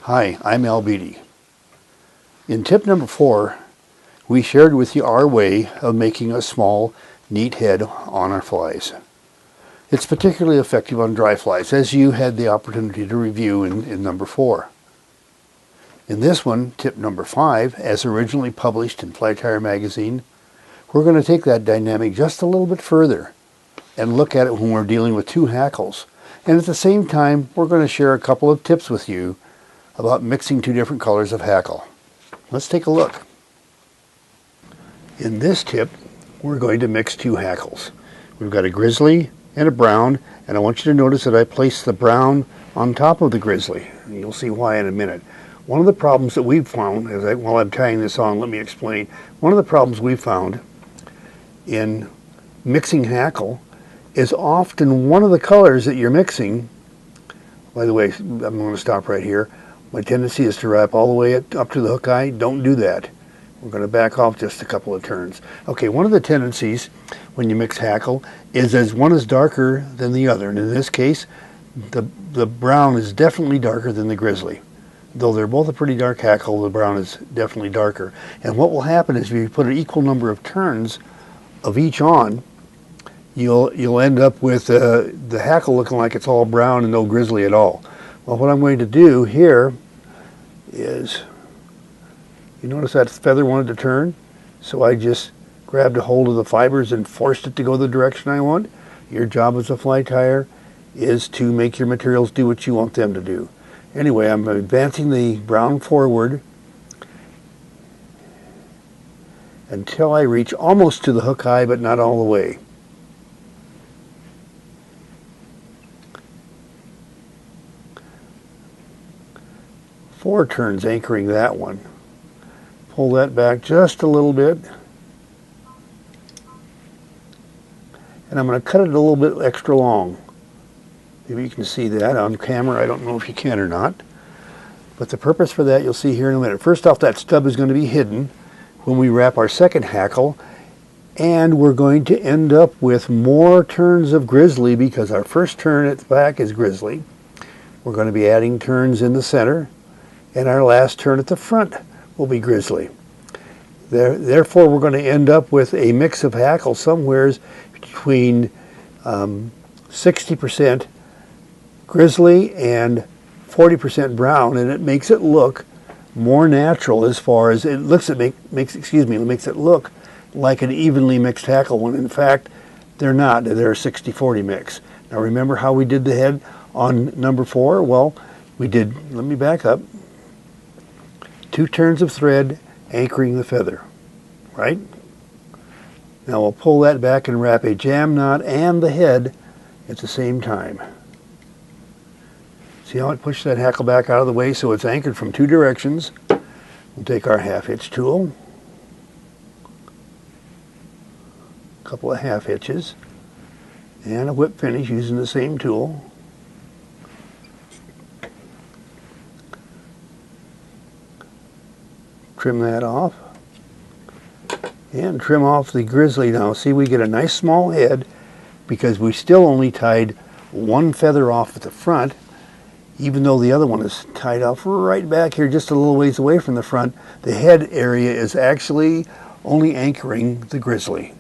Hi, I'm Al Beatty. In tip number 4, we shared with you our way of making a small, neat head on our flies. It's particularly effective on dry flies, as you had the opportunity to review in number 4. In this one, tip number 5, as originally published in Fly Tire magazine, we're going to take that dynamic just a little bit further and look at it when we're dealing with two hackles. And at the same time, we're going to share a couple of tips with you about mixing two different colors of hackle. Let's take a look. In this tip, we're going to mix two hackles. We've got a grizzly and a brown, and I want you to notice that I placed the brown on top of the grizzly. And you'll see why in a minute. One of the problems that we've found, while I'm tying this on, let me explain. One of the problems we've found in mixing hackle is often one of the colors that you're mixing. By the way, I'm going to stop right here. My tendency is to wrap all the way up to the hook eye. Don't do that. We're going to back off just a couple of turns. Okay, one of the tendencies when you mix hackle is as one is darker than the other. And in this case, the brown is definitely darker than the grizzly. Though they're both a pretty dark hackle, the brown is definitely darker. And what will happen is if you put an equal number of turns of each on, you'll end up with the hackle looking like it's all brown and no grizzly at all. Well, what I'm going to do here is, you notice that feather wanted to turn, so I just grabbed a hold of the fibers and forced it to go the direction I want. Your job as a fly tyer is to make your materials do what you want them to do. Anyway, I'm advancing the brown forward until I reach almost to the hook eye, but not all the way. Four turns anchoring that one. Pull that back just a little bit. And I'm going to cut it a little bit extra long. Maybe you can see that on camera. I don't know if you can or not. But the purpose for that you'll see here in a minute. First off, that stub is going to be hidden when we wrap our second hackle. And we're going to end up with more turns of grizzly because our first turn at the back is grizzly. We're going to be adding turns in the center. And our last turn at the front will be grizzly. Therefore, we're going to end up with a mix of hackle somewhere between 60% grizzly and 40% brown, and it makes it look more natural as far as it looks. It makes it look like an evenly mixed hackle when in fact they're not. They're a 60-40 mix. Now remember how we did the head on number 4? Well, we did. Let me back up. 2 turns of thread anchoring the feather, right? Now we'll pull that back and wrap a jam knot and the head at the same time. See how it pushed that hackle back out of the way so it's anchored from 2 directions. We'll take our half hitch tool, a couple of half hitches, and a whip finish using the same tool. Trim that off and trim off the grizzly. Now see, we get a nice small head because we still only tied one feather off at the front, even though the other one is tied off right back here just a little ways away from the front. The head area is actually only anchoring the grizzly.